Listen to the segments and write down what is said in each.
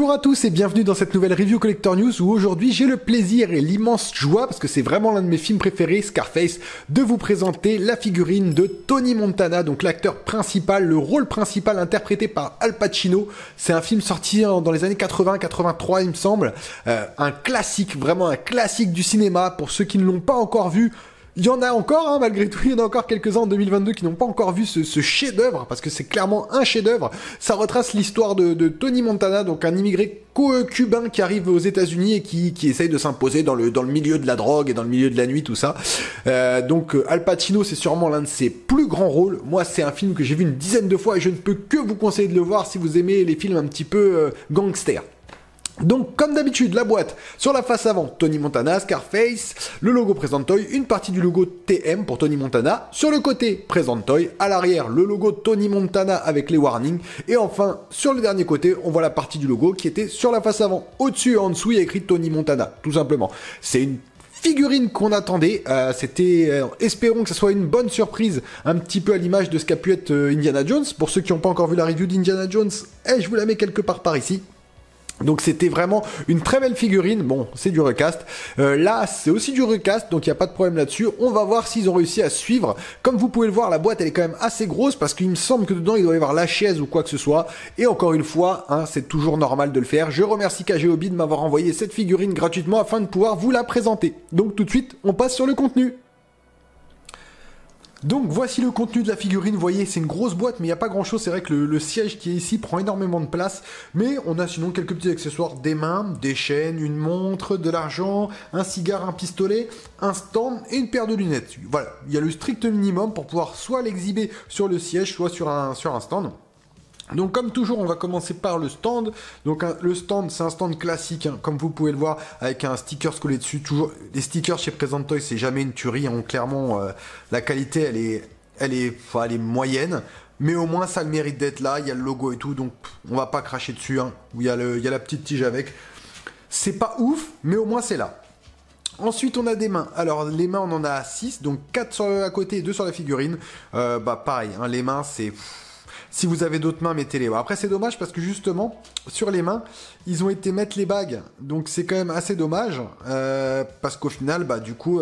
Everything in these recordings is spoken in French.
Bonjour à tous et bienvenue dans cette nouvelle Review Collector News où aujourd'hui j'ai le plaisir et l'immense joie, parce que c'est vraiment l'un de mes films préférés, Scarface, de vous présenter la figurine de Tony Montana, donc l'acteur principal, le rôle principal interprété par Al Pacino. C'est un film sorti dans les années 80-83 il me semble, un classique, vraiment un classique du cinéma pour ceux qui ne l'ont pas encore vu. Il y en a encore, hein, malgré tout, il y en a encore quelques-uns en 2022 qui n'ont pas encore vu ce chef-d'œuvre, parce que c'est clairement un chef-d'œuvre. Ça retrace l'histoire de Tony Montana, donc un immigré cubain qui arrive aux États-Unis et qui essaye de s'imposer dans le milieu de la drogue et dans le milieu de la nuit, tout ça. Donc Al Pacino, c'est sûrement l'un de ses plus grands rôles. Moi, c'est un film que j'ai vu une dizaine de fois et je ne peux que vous conseiller de le voir si vous aimez les films un petit peu gangsters. Donc, comme d'habitude, la boîte, sur la face avant, Tony Montana, Scarface, le logo Presentoy, une partie du logo TM pour Tony Montana, sur le côté Presentoy, à l'arrière, le logo Tony Montana avec les warnings, et enfin, sur le dernier côté, on voit la partie du logo qui était sur la face avant. Au-dessus et en dessous, il y a écrit Tony Montana, tout simplement. C'est une figurine qu'on attendait, espérons que ça soit une bonne surprise, un petit peu à l'image de ce qu'a pu être Indiana Jones. Pour ceux qui n'ont pas encore vu la review d'Indiana Jones, je vous la mets quelque part par ici. Donc c'était vraiment une très belle figurine. Bon, c'est du recast. Là, c'est aussi du recast, donc il n'y a pas de problème là-dessus. On va voir s'ils ont réussi à suivre. Comme vous pouvez le voir, la boîte, elle est quand même assez grosse parce qu'il me semble que dedans, il doit y avoir la chaise ou quoi que ce soit. Et encore une fois, hein, c'est toujours normal de le faire. Je remercie KG Hobby de m'avoir envoyé cette figurine gratuitement afin de pouvoir vous la présenter. Donc tout de suite, on passe sur le contenu. Donc voici le contenu de la figurine, vous voyez c'est une grosse boîte mais il n'y a pas grand chose, c'est vrai que le siège qui est ici prend énormément de place, mais on a sinon quelques petits accessoires, des mains, des chaînes, une montre, de l'argent, un cigare, un pistolet, un stand et une paire de lunettes. Voilà, il y a le strict minimum pour pouvoir soit l'exhiber sur le siège, soit sur un stand. Donc comme toujours, on va commencer par le stand. Donc le stand, c'est un stand classique, hein, comme vous pouvez le voir, avec un sticker collé dessus. Toujours, les stickers chez Presentoy, c'est jamais une tuerie. Hein, clairement, la qualité, elle est moyenne. Mais au moins, ça a le mérite d'être là. Il y a le logo et tout, donc on va pas cracher dessus. Hein, où il y a la petite tige avec. C'est pas ouf, mais au moins c'est là. Ensuite, on a des mains. Alors, les mains, on en a 6, donc 4 à côté et 2 sur la figurine. Pareil, hein, les mains, c'est... Si vous avez d'autres mains, mettez-les. Après, c'est dommage parce que justement, sur les mains, ils ont été mettre les bagues. Donc, c'est quand même assez dommage. Parce qu'au final, du coup,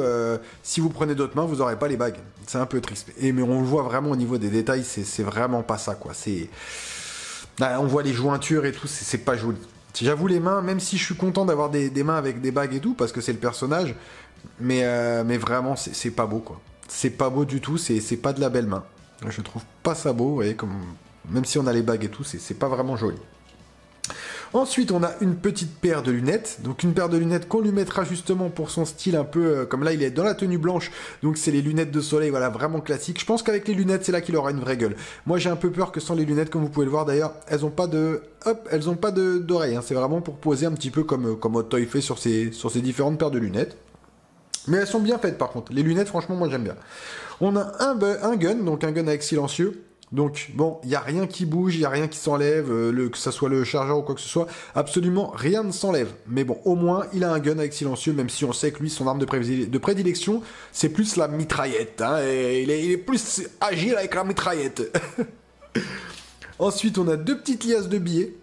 si vous prenez d'autres mains, vous n'aurez pas les bagues. C'est un peu triste. Mais on le voit vraiment au niveau des détails, c'est vraiment pas ça, quoi. On voit les jointures et tout, c'est pas joli. J'avoue, les mains, même si je suis content d'avoir des mains avec des bagues et tout, parce que c'est le personnage, mais vraiment, c'est pas beau, quoi. C'est pas beau du tout, c'est pas de la belle main. Je trouve pas ça beau, vous voyez, même si on a les bagues et tout, c'est pas vraiment joli. Ensuite, on a une petite paire de lunettes. Donc une paire de lunettes qu'on lui mettra justement pour son style un peu... comme là, il est dans la tenue blanche. Donc c'est les lunettes de soleil, voilà, vraiment classique. Je pense qu'avec les lunettes, c'est là qu'il aura une vraie gueule. Moi, j'ai un peu peur que sans les lunettes, comme vous pouvez le voir d'ailleurs, elles ont pas d'oreilles. Hein. C'est vraiment pour poser un petit peu comme Hot-Toy fait sur ses différentes paires de lunettes. Mais elles sont bien faites par contre. Les lunettes, franchement, moi j'aime bien. On a un gun, donc un gun avec silencieux. Donc bon, il n'y a rien qui bouge, il n'y a rien qui s'enlève, que ça soit le chargeur ou quoi que ce soit. Absolument rien ne s'enlève. Mais bon, au moins, il a un gun avec silencieux, même si on sait que lui, son arme de prédilection, c'est plus la mitraillette. Hein, et il est plus agile avec la mitraillette. Ensuite, on a 2 petites liasses de billets.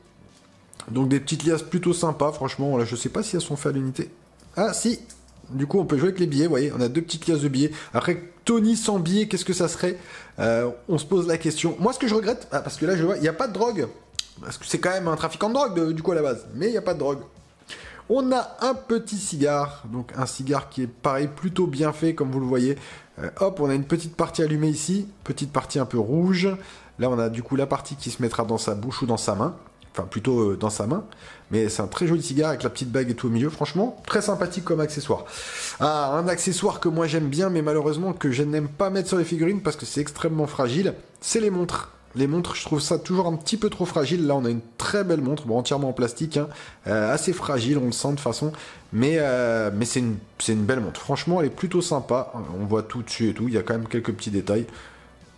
Donc des petites liasses plutôt sympas, franchement. Là, je sais pas si elles sont faites à l'unité. Ah si. Du coup, on peut jouer avec les billets, vous voyez, on a 2 petites liasses de billets. Après, Tony sans billets, qu'est-ce que ça serait? On se pose la question. Moi, ce que je regrette, parce que là, je vois, il n'y a pas de drogue. Parce que c'est quand même un trafiquant de drogue, du coup, à la base. Mais il n'y a pas de drogue. On a un petit cigare. Donc, un cigare qui est, pareil, plutôt bien fait, comme vous le voyez. Hop, on a une petite partie allumée ici. Petite partie un peu rouge. Là, on a, du coup, la partie qui se mettra dans sa bouche ou dans sa main. Enfin, plutôt dans sa main. Mais c'est un très joli cigare avec la petite bague et tout au milieu. Franchement, très sympathique comme accessoire. Ah, un accessoire que moi j'aime bien, mais malheureusement que je n'aime pas mettre sur les figurines parce que c'est extrêmement fragile. C'est les montres. Les montres, je trouve ça toujours un petit peu trop fragile. Là, on a une très belle montre, bon, entièrement en plastique. Hein, assez fragile, on le sent de façon. Mais c'est une belle montre. Franchement, elle est plutôt sympa. On voit tout dessus et tout. Il y a quand même quelques petits détails.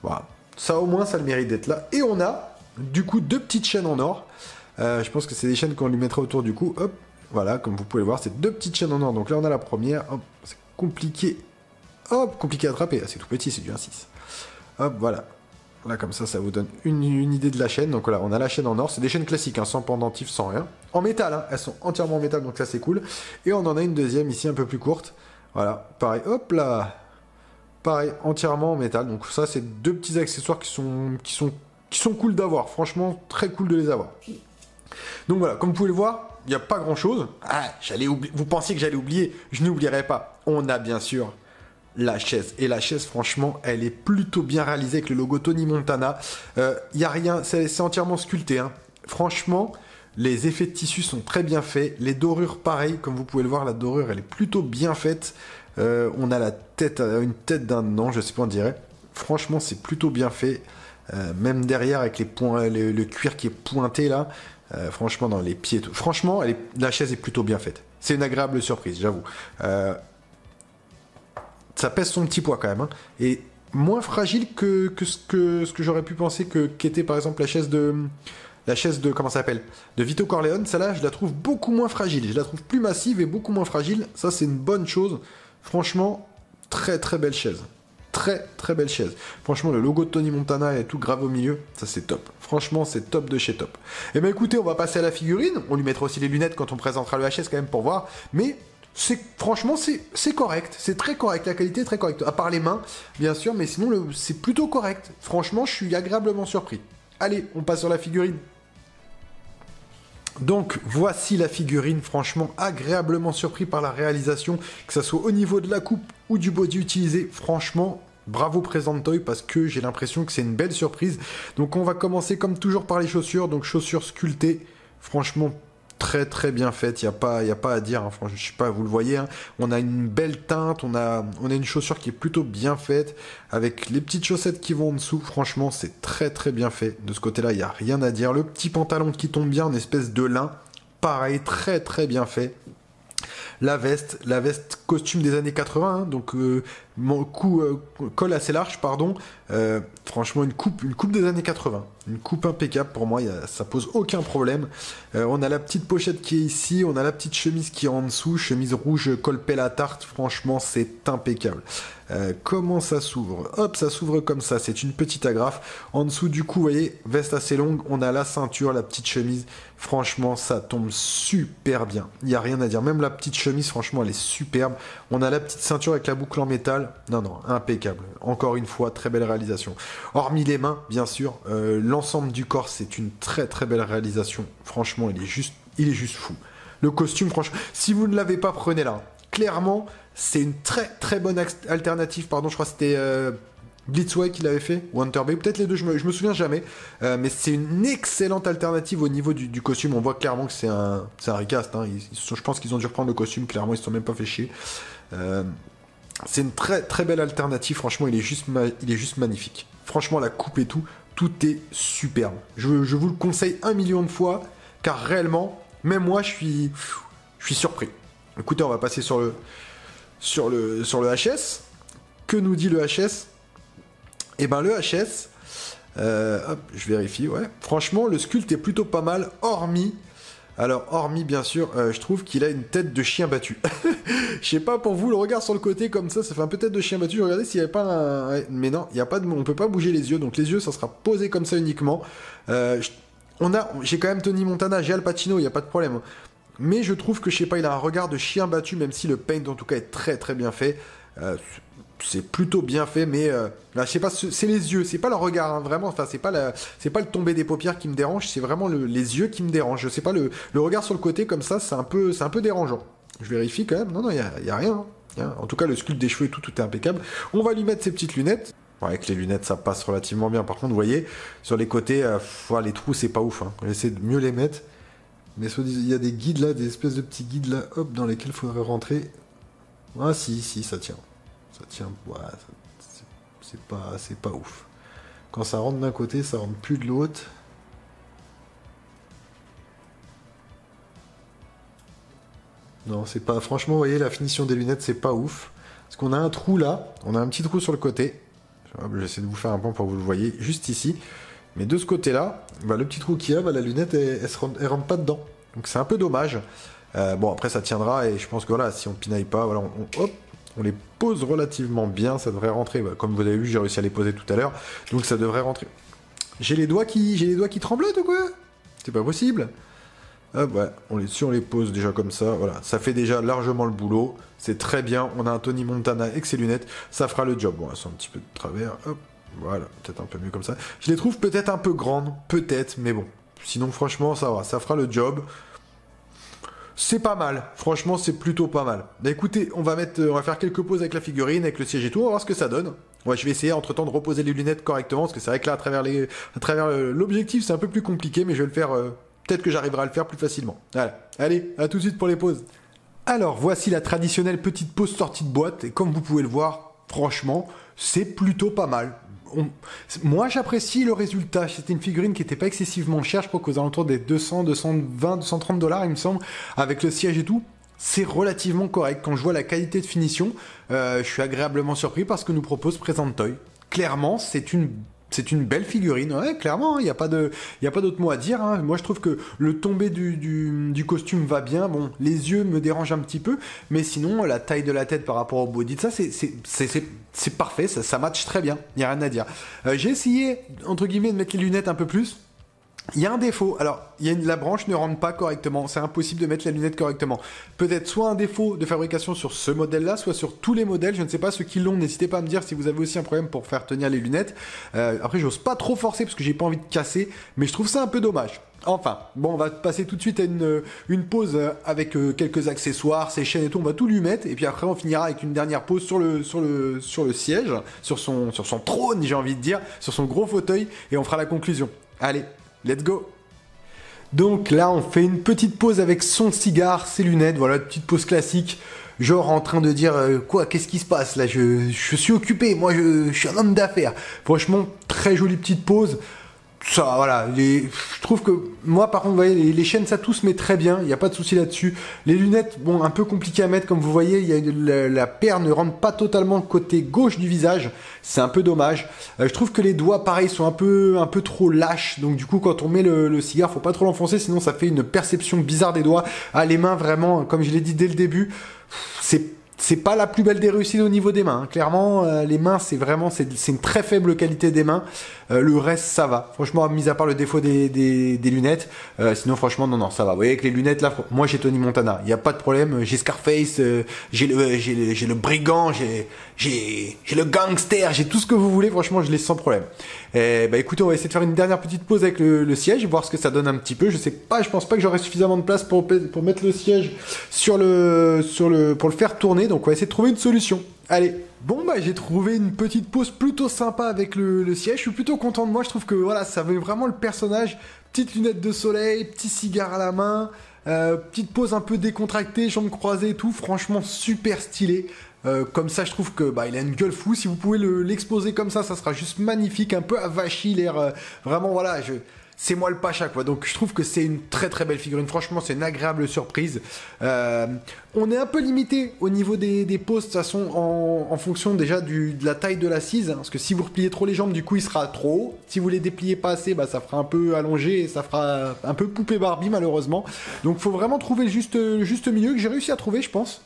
Voilà. Ça, au moins, ça a le mérite d'être là. Et on a... Du coup, 2 petites chaînes en or. Je pense que c'est des chaînes qu'on lui mettra autour du cou. Hop, voilà, comme vous pouvez le voir, c'est 2 petites chaînes en or. Donc là, on a la première. Hop, c'est compliqué. Hop, compliqué à attraper. Ah, c'est tout petit, c'est du 1,6. Hop, voilà. Là, comme ça vous donne une idée de la chaîne. Donc voilà, on a la chaîne en or. C'est des chaînes classiques, hein, sans pendentif, sans rien. en métal, hein. Elles sont entièrement en métal, donc ça c'est cool. Et on en a une deuxième ici, un peu plus courte. Voilà, pareil, hop là. Pareil, entièrement en métal. Donc ça, c'est deux petits accessoires qui sont cool d'avoir. Franchement, très cool de les avoir. Donc voilà, comme vous pouvez le voir, il n'y a pas grand-chose. Ah, vous pensiez que j'allais oublier. Je n'oublierai pas. On a bien sûr la chaise. Et la chaise, franchement, elle est plutôt bien réalisée avec le logo Tony Montana. Il n'y a rien, c'est entièrement sculpté, hein. Franchement, les effets de tissu sont très bien faits. Les dorures, pareil, comme vous pouvez le voir, la dorure, elle est plutôt bien faite. On a la tête, une tête d'un an, je sais pas, on dirait. Franchement, c'est plutôt bien fait. Même derrière, avec les points, le cuir qui est pointé là. Franchement, dans les pieds, tout. Franchement, la chaise est plutôt bien faite. C'est une agréable surprise, j'avoue. Ça pèse son petit poids quand même, hein. Et moins fragile que ce que j'aurais pu penser qu'était par exemple la chaise de comment ça s'appelle, de Vito Corleone. Celle-là, je la trouve beaucoup moins fragile. Je la trouve plus massive et beaucoup moins fragile. Ça, c'est une bonne chose. Franchement, très très belle chaise. Très très belle chaise. Franchement, le logo de Tony Montana est tout gravé au milieu. Ça, c'est top. Franchement, c'est top de chez top. Et bien écoutez, on va passer à la figurine. On lui mettra aussi les lunettes quand on présentera le HS quand même pour voir. Mais franchement, c'est correct. C'est très correct. La qualité est très correcte. À part les mains, bien sûr. Mais sinon, c'est plutôt correct. Franchement, je suis agréablement surpris. Allez, on passe sur la figurine. Donc voici la figurine, franchement agréablement surpris par la réalisation, que ce soit au niveau de la coupe ou du body utilisé. Franchement, bravo Present Toy, parce que j'ai l'impression que c'est une belle surprise. Donc on va commencer comme toujours par les chaussures, donc chaussures sculptées, franchement très très bien faites, il y a pas à dire, hein. Franchement, je sais pas, vous le voyez, hein. On a une belle teinte, on a une chaussure qui est plutôt bien faite, avec les petites chaussettes qui vont en dessous. Franchement, c'est très très bien fait. De ce côté-là, il n'y a rien à dire. Le petit pantalon qui tombe bien, une espèce de lin, pareil, très très bien fait. La veste costume des années 80, hein, donc col assez large, pardon. Franchement, une coupe des années 80. Une coupe impeccable pour moi, ça pose aucun problème. On a la petite pochette qui est ici, on a la petite chemise qui est en dessous, chemise rouge col pelle à tarte, franchement c'est impeccable. Comment ça s'ouvre? Hop, ça s'ouvre comme ça, c'est une petite agrafe. En dessous du coup, vous voyez, veste assez longue, on a la ceinture, la petite chemise. Franchement, ça tombe super bien. Il n'y a rien à dire. Même la petite chemise, franchement, elle est superbe. On a la petite ceinture avec la boucle en métal. Non, impeccable. Encore une fois, très belle réalisation. Hormis les mains, bien sûr, l'ensemble du corps, c'est une très très belle réalisation. Franchement, il est juste fou. Le costume, franchement, si vous ne l'avez pas, prenez-la. Clairement, c'est une très très bonne alternative. Pardon, je crois que c'était Blitzway qui l'avait fait, ou Hunter Bay, peut-être les deux, je me souviens jamais. Mais c'est une excellente alternative au niveau du costume. On voit clairement que c'est un recast, hein. Je pense qu'ils ont dû reprendre le costume, clairement, ils se sont même pas fait chier. C'est une très très belle alternative, franchement, il est juste magnifique. Franchement, la coupe et tout est superbe. Je vous le conseille 1 million de fois, car réellement, même moi, je suis surpris. Écoutez, on va passer sur le HS. Que nous dit le HS? Eh ben le HS, hop, je vérifie, ouais. Franchement, le sculpte est plutôt pas mal, hormis bien sûr, je trouve qu'il a une tête de chien battu. Je sais pas pour vous, le regard sur le côté comme ça fait un peu tête de chien battu. Regardez s'il n'y avait pas un... Mais non, il y a pas on peut pas bouger les yeux, donc les yeux, ça sera posé comme ça uniquement. J'ai quand même Tony Montana, j'ai Al Pacino, il n'y a pas de problème. Mais je trouve que, je sais pas, il a un regard de chien battu, même si le paint, en tout cas, est très très bien fait. C'est plutôt bien fait, mais là, je sais pas, c'est les yeux, c'est pas le regard, hein, vraiment. Enfin, c'est pas le tomber des paupières qui me dérange, c'est vraiment les yeux qui me dérangent. Je sais pas, le regard sur le côté comme ça, c'est un peu dérangeant. Je vérifie quand même. Non, il y a rien, hein. En tout cas, le sculpte des cheveux et tout est impeccable. On va lui mettre ses petites lunettes. Bon, avec les lunettes, ça passe relativement bien. Par contre, vous voyez, sur les côtés, les trous, c'est pas ouf, hein. On va essayer de mieux les mettre. Mais il y a des guides là, des espèces de petits guides là, hop, dans lesquels il faudrait rentrer. Ah si, ça tient. Ça tient, ouais, c'est pas ouf. Quand ça rentre d'un côté, ça rentre plus de l'autre. Non, c'est pas... Franchement, vous voyez, la finition des lunettes, c'est pas ouf. Parce qu'on a un trou là, on a un petit trou sur le côté. J'essaie de vous faire un point pour que vous le voyez, juste ici. Mais de ce côté-là, bah, le petit trou qu'il y a, bah, la lunette, elle rentre pas dedans. Donc c'est un peu dommage. Bon, après, ça tiendra, et je pense que voilà, si on pinaille pas, voilà, on les pose relativement bien, ça devrait rentrer. Bah, comme vous avez vu, j'ai réussi à les poser tout à l'heure, donc ça devrait rentrer. J'ai les doigts qui tremblotent ou quoi? C'est pas possible. Hop, ouais, on les pose déjà comme ça, voilà. Ça fait déjà largement le boulot. C'est très bien. On a un Tony Montana avec ses lunettes. Ça fera le job. Bon, elles sont un petit peu de travers. Hop, voilà, peut-être un peu mieux comme ça. Je les trouve peut-être un peu grandes, peut-être, mais bon. Sinon, franchement, ça va. Ça fera le job. C'est pas mal. Franchement, c'est plutôt pas mal. Bah écoutez, on va faire quelques pauses avec la figurine, avec le siège et tout. On va voir ce que ça donne. Ouais, je vais essayer entre-temps de reposer les lunettes correctement, parce que c'est vrai que là, à travers l'objectif, c'est un peu plus compliqué, mais je vais le faire. Peut-être que j'arriverai à le faire plus facilement. Voilà. Allez, à tout de suite pour les pauses. Alors, voici la traditionnelle petite pause sortie de boîte, et comme vous pouvez le voir, franchement, c'est plutôt pas mal. Moi, j'apprécie le résultat. C'était une figurine qui n'était pas excessivement chère, je crois qu'aux alentours des 200, 220, 230 dollars, il me semble, avec le siège et tout. C'est relativement correct. Quand je vois la qualité de finition, je suis agréablement surpris par ce que nous propose Present Toy. Clairement, c'est une belle figurine, ouais, clairement, il n'y a pas d'autre mot à dire. Hein. Moi, je trouve que le tombé du costume va bien. Bon, les yeux me dérangent un petit peu, mais sinon, la taille de la tête par rapport au body, ça, c'est parfait, ça match très bien, il n'y a rien à dire. J'ai essayé, entre guillemets, de mettre les lunettes un peu plus. Il y a un défaut, alors la branche ne rentre pas correctement, c'est impossible de mettre la lunette correctement. Peut-être soit un défaut de fabrication sur ce modèle-là, soit sur tous les modèles, je ne sais pas, ceux qui l'ont, n'hésitez pas à me dire si vous avez aussi un problème pour faire tenir les lunettes. Après, j'ose pas trop forcer parce que j'ai pas envie de casser, mais je trouve ça un peu dommage. Enfin, bon, on va passer tout de suite à une pause avec quelques accessoires, ses chaînes et tout, on va tout lui mettre, et puis après on finira avec une dernière pause sur le siège, sur son trône, j'ai envie de dire, sur son gros fauteuil, et on fera la conclusion. Allez, let's go! Donc là, on fait une petite pause avec son cigare, ses lunettes, voilà, petite pause classique, genre en train de dire quoi, qu'est-ce qui se passe là, je suis occupé, moi je suis un homme d'affaires. Franchement, très jolie petite pause. Ça, voilà, je trouve que moi par contre, vous voyez, les chaînes ça tout se met très bien, il n'y a pas de souci là-dessus. Les lunettes, bon, un peu compliqué à mettre comme vous voyez, la paire ne rentre pas totalement côté gauche du visage, c'est un peu dommage. Je trouve que les doigts pareil sont un peu trop lâches, donc du coup quand on met le cigare, faut pas trop l'enfoncer, sinon ça fait une perception bizarre des doigts. Ah, les mains vraiment, comme je l'ai dit dès le début, c'est pas la plus belle des réussites au niveau des mains. Hein. Clairement, les mains, c'est une très faible qualité des mains. Le reste, ça va. Franchement, mis à part le défaut des lunettes, sinon, franchement, non, ça va. Vous voyez, avec les lunettes, là, moi, j'ai Tony Montana. Il n'y a pas de problème. J'ai Scarface, j'ai le brigand, j'ai le gangster, j'ai tout ce que vous voulez. Franchement, je l'ai sans problème. Bah, écoutez, on va essayer de faire une dernière petite pause avec le siège, voir ce que ça donne un petit peu. Je pense pas que j'aurai suffisamment de place pour mettre le siège pour le faire tourner. Donc, on va essayer de trouver une solution. Allez. Bon, bah, j'ai trouvé une petite pause plutôt sympa avec le siège. Je suis plutôt content de moi. Je trouve que, voilà, ça veut vraiment le personnage. Petite lunette de soleil, petit cigare à la main, petite pose un peu décontractée, jambes croisées et tout. Franchement, super stylé. Comme ça, je trouve que bah, il a une gueule fou. Si vous pouvez l'exposer comme ça sera juste magnifique. Un peu avachi, l'air vraiment, voilà, c'est moi le pacha, quoi. Donc, je trouve que c'est une très très belle figurine. Franchement, c'est une agréable surprise. On est un peu limité au niveau des poses, de toute façon, en fonction déjà de la taille de l'assise. Hein, parce que si vous repliez trop les jambes, du coup, il sera trop haut. Si vous les dépliez pas assez, bah, ça fera un peu allongé et ça fera un peu poupée Barbie, malheureusement. Donc, faut vraiment trouver le juste milieu que j'ai réussi à trouver, je pense.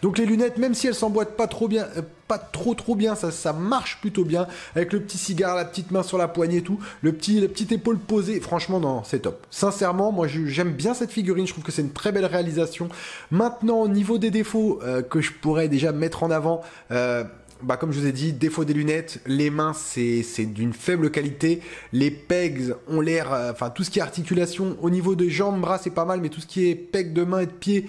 Donc les lunettes, même si elles s'emboîtent pas trop bien, pas trop bien, ça marche plutôt bien, avec le petit cigare, la petite main sur la poignée et tout, la petite épaule posée, franchement non, c'est top. Sincèrement, moi j'aime bien cette figurine, je trouve que c'est une très belle réalisation. Maintenant, au niveau des défauts que je pourrais déjà mettre en avant, bah, comme je vous ai dit, défaut des lunettes, les mains c'est d'une faible qualité, les pegs ont l'air, enfin tout ce qui est articulation, au niveau des jambes, bras c'est pas mal, mais tout ce qui est pegs de main et de pied,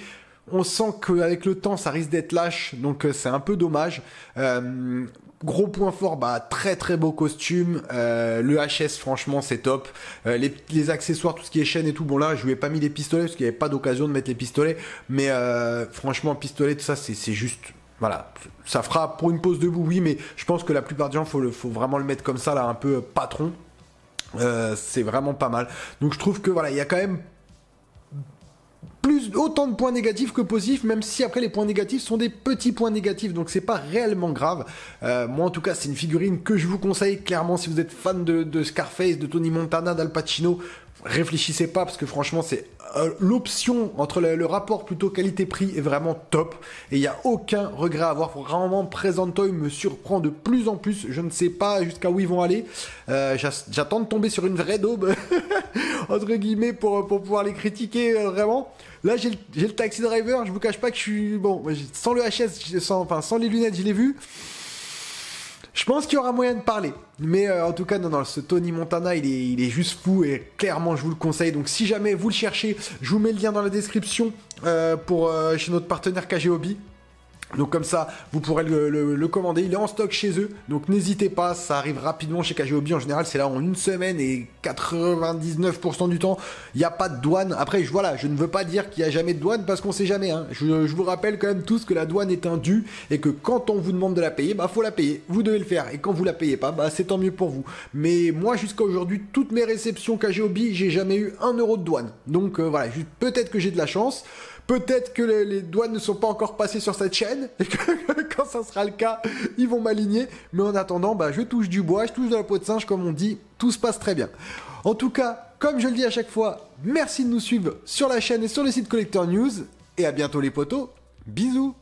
on sent qu'avec le temps, ça risque d'être lâche, donc c'est un peu dommage. Gros point fort, bah très très beau costume. Le HS, franchement, c'est top. Les accessoires, tout ce qui est chaîne et tout, bon là, je lui ai pas mis les pistolets parce qu'il n'y avait pas d'occasion de mettre les pistolets, mais franchement, pistolet, tout ça, c'est juste. Voilà, ça fera pour une pose debout, oui, mais je pense que la plupart des gens, faut vraiment le mettre comme ça, là, un peu patron. C'est vraiment pas mal. Donc je trouve que voilà, il y a quand même autant de points négatifs que positifs, même si après les points négatifs sont des petits points négatifs, donc c'est pas réellement grave. Moi en tout cas c'est une figurine que je vous conseille clairement si vous êtes fan de Scarface, de Tony Montana, d'Al Pacino. réfléchissez pas parce que franchement c'est l'option entre le rapport plutôt qualité-prix est vraiment top et il n'y a aucun regret à avoir. Vraiment, Present Toy me surprend de plus en plus. Je ne sais pas jusqu'à où ils vont aller. J'attends de tomber sur une vraie daube entre guillemets pour pouvoir les critiquer vraiment. Là j'ai le Taxi Driver, je vous cache pas que je suis bon sans le HS, sans les lunettes, je l'ai vu. Je pense qu'il y aura moyen de parler. Mais en tout cas, non, ce Tony Montana, il est juste fou et clairement, je vous le conseille. Donc si jamais vous le cherchez, je vous mets le lien dans la description chez notre partenaire KG Hobby. Donc comme ça, vous pourrez le commander. Il est en stock chez eux. Donc n'hésitez pas, ça arrive rapidement chez KG Hobby. En général, c'est là en une semaine et 99% du temps, il n'y a pas de douane. Après, voilà, je ne veux pas dire qu'il n'y a jamais de douane parce qu'on sait jamais. Hein. Je vous rappelle quand même tous que la douane est un dû et que quand on vous demande de la payer, bah faut la payer. Vous devez le faire. Et quand vous la payez pas, bah c'est tant mieux pour vous. Mais moi, jusqu'à aujourd'hui, toutes mes réceptions KG Hobby, j'ai jamais eu 1 euro de douane. Donc voilà, peut-être que j'ai de la chance. Peut-être que les douanes ne sont pas encore passées sur cette chaîne, et que quand ça sera le cas, ils vont m'aligner. Mais en attendant, bah, je touche du bois, je touche de la peau de singe, comme on dit, tout se passe très bien. En tout cas, comme je le dis à chaque fois, merci de nous suivre sur la chaîne et sur le site Collector News, et à bientôt les potos, bisous.